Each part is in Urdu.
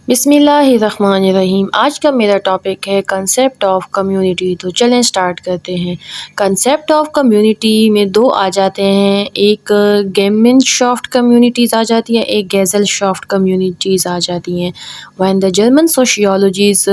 بسم اللہ الرحمن الرحیم۔ آج کا میرا ٹاپک ہے کنسیپٹ آف کمیونٹی۔ تو چلیں سٹارٹ کرتے ہیں۔ کنسیپٹ آف کمیونٹی میں دو آ جاتے ہیں، ایک گیمنشافٹ کمیونٹیز آ جاتی ہیں، ایک گیزلشافٹ کمیونٹیز آ جاتی ہیں۔ When the German sociologist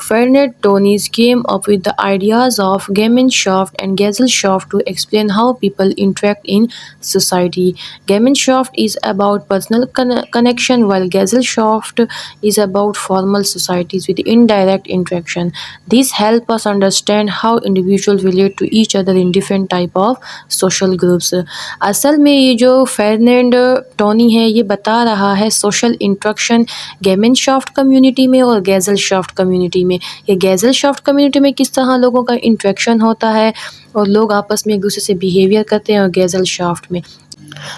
Ferdinand Tönnies came up with the ideas of Gemeinschaft and Gesellschaft to explain how people interact in society. Gemeinschaft is about personal connection, while Gesellschaft is about formal societies with indirect interaction. These help us understand how individuals relate to each other in different type of social groups. اصل میں یہ جو فرڈینینڈ ٹونی ہے یہ بتا رہا ہے سوشل انٹریکشن گیمنشافٹ کمیونٹی میں اور گیزل شافٹ کمیونٹی میں، یا گیزل شافٹ کمیونٹی میں کس طرح لوگوں کا انٹریکشن ہوتا ہے اور لوگ آپس میں ایک دوسرے سے بیہیویئر کرتے ہیں، اور گیزل شافٹ میں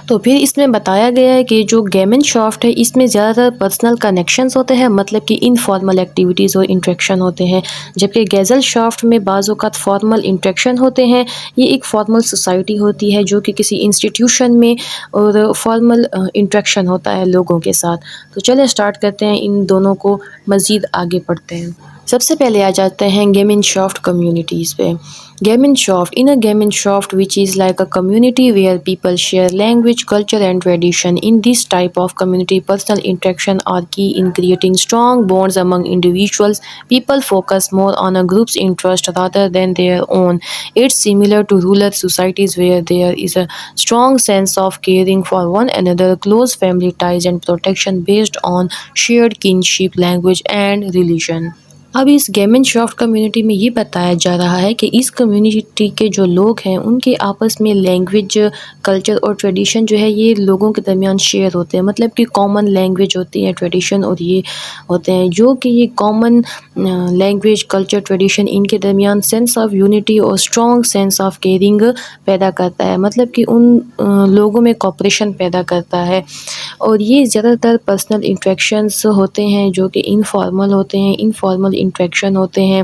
تو پھر اس میں بتایا گیا ہے کہ جو گیمن شافٹ ہے اس میں زیادہ تر پرسنل کنیکشنز ہوتے ہیں، مطلب کہ انفارمل ایکٹیویٹیز اور انٹریکشن ہوتے ہیں، جبکہ گیزل شافٹ میں بعض اوقات فارمل انٹریکشن ہوتے ہیں۔ یہ ایک فارمل سوسائٹی ہوتی ہے جو کہ کسی انسٹیٹیوشن میں اور فارمل انٹریکشن ہوتا ہے لوگوں کے ساتھ۔ تو چلیں سٹارٹ کرتے ہیں، ان دونوں کو مزید آگے پڑھتے ہیں۔ سب سے پہلے آ جاتے ہیں گیمنشافٹ کمیونٹیز پہ۔ Gemeinschaft. In a Gemeinschaft, which is like a community where people share language, culture and tradition, in this type of community, personal interaction are key in creating strong bonds among individuals. People focus more on a group's interest rather than their own. It's similar to rural societies where there is a strong sense of caring for one another, close family ties and protection based on shared kinship, language and religion. اب اس گیمن شافٹ کمیونٹی میں یہ بتایا جا رہا ہے کہ اس کمیونٹی کے جو لوگ ہیں ان کے آپس میں لینگویج، کلچر اور ٹریڈیشن جو ہے یہ لوگوں کے درمیان شیئر ہوتے ہیں، مطلب کہ کامن لینگویج ہوتی ہے، ٹریڈیشن اور یہ ہوتے ہیں، جو کہ یہ کامن لینگویج، کلچر، ٹریڈیشن ان کے درمیان سینس آف یونٹی اور اسٹرانگ سینس آف کیئرنگ پیدا کرتا ہے، مطلب کہ ان لوگوں میں کوپریشن پیدا کرتا ہے۔ اور یہ زیادہ تر پرسنل انٹریکشنز ہوتے ہیں جو کہ انفارمل ہوتے ہیں، انفارمل انٹریکشن ہوتے ہیں۔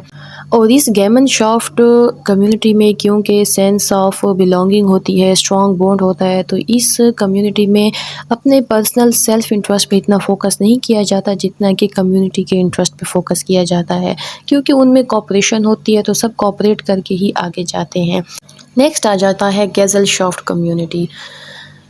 اور اس گیمن شافٹ کمیونٹی میں کیونکہ سینس آف بلانگنگ ہوتی ہے، اسٹرانگ بونڈ ہوتا ہے، تو اس کمیونٹی میں اپنے پرسنل سیلف انٹرسٹ پہ اتنا فوکس نہیں کیا جاتا جتنا کہ کمیونٹی کے انٹرسٹ پہ فوکس کیا جاتا ہے، کیونکہ ان میں کوپریشن ہوتی ہے تو سب کوپریٹ کر کے ہی آگے جاتے ہیں۔ نیکسٹ آ جاتا ہے Geisel shaft community.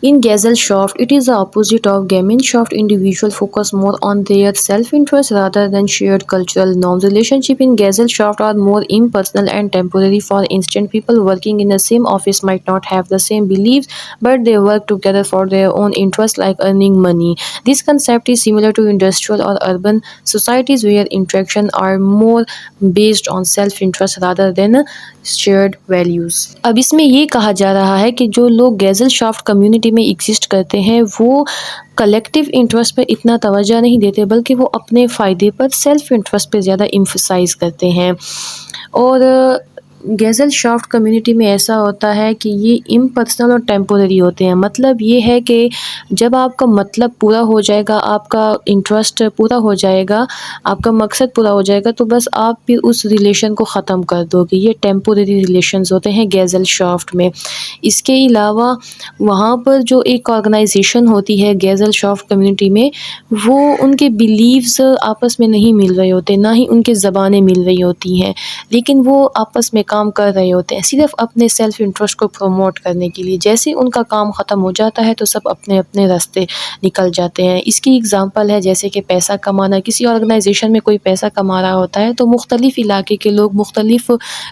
In Gesellschaft, it is the opposite of Gemeinschaft. Individuals focus more on their self-interest rather than shared cultural norms. Relationships in Gesellschaft are more impersonal and temporary. For instance, people working in the same office might not have the same beliefs, but they work together for their own interests, like earning money. This concept is similar to industrial or urban societies where interactions are more based on self-interest rather than shared values. اب اس میں یہ کہا جا رہا ہے کہ جو لوگ گیزل شافٹ کمیونٹی میں ایگزسٹ کرتے ہیں وہ کلیکٹیو انٹرسٹ پہ اتنا توجہ نہیں دیتے، بلکہ وہ اپنے فائدے پر سیلف انٹرسٹ پہ زیادہ ایمفسائز کرتے ہیں۔ اور گیزل شافٹ کمیونٹی میں ایسا ہوتا ہے کہ یہ امپرسنل اور ٹیمپورری ہوتے ہیں، مطلب یہ ہے کہ جب آپ کا مطلب پورا ہو جائے گا، آپ کا انٹرسٹ پورا ہو جائے گا، آپ کا مقصد پورا ہو جائے گا، تو بس آپ پھر اس ریلیشن کو ختم کر دو گے۔ یہ ٹیمپورری ریلیشنز ہوتے ہیں گیزل شافٹ میں۔ اس کے علاوہ وہاں پر جو ایک آرگنائزیشن ہوتی ہے گیزل شافٹ کمیونٹی میں، وہ ان کے بیلیفز آپس میں نہیں مل رہے ہوتے، نہ ہی ان کے زبانیں مل رہی ہوتی ہیں، لیکن وہ آپس میں کام کر رہے ہوتے ہیں صرف اپنے سیلف انٹرسٹ کو پروموٹ کرنے کے لیے۔ جیسے ان کا کام ختم ہو جاتا ہے تو سب اپنے اپنے راستے نکل جاتے ہیں۔ اس کی اگزامپل ہے جیسے کہ پیسہ کمانا۔ کسی آرگنائزیشن میں کوئی پیسہ کما رہا ہوتا ہے تو مختلف علاقے کے لوگ، مختلف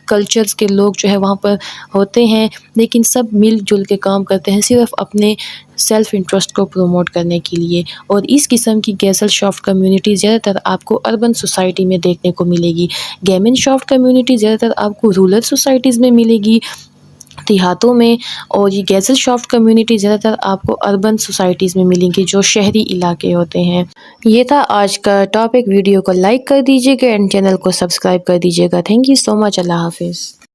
کلچرز کے لوگ جو ہے وہاں پر ہوتے ہیں، لیکن سب مل جل کے کام کرتے ہیں صرف اپنے سیلف انٹرسٹ کو پروموٹ کرنے کے لیے۔ اور اس قسم کی گیزل شافٹ کمیونٹی زیادہ تر آپ کو اربن سوسائٹی میں دیکھنے کو ملے گی۔ گیمن شافٹ کمیونٹی زیادہ تر آپ کو رورل سوسائٹیز میں ملے گی، دیہاتوں میں، اور یہ گیزل شافٹ کمیونٹی زیادہ تر آپ کو اربن سوسائٹیز میں ملیں گی جو شہری علاقے ہوتے ہیں۔ یہ تھا آج کا ٹاپک۔ ویڈیو کو لائک کر دیجیے گا اینڈ چینل کو سبسکرائب کر دیجیے گا۔ تھینک یو سو مچ۔ اللہ حافظ۔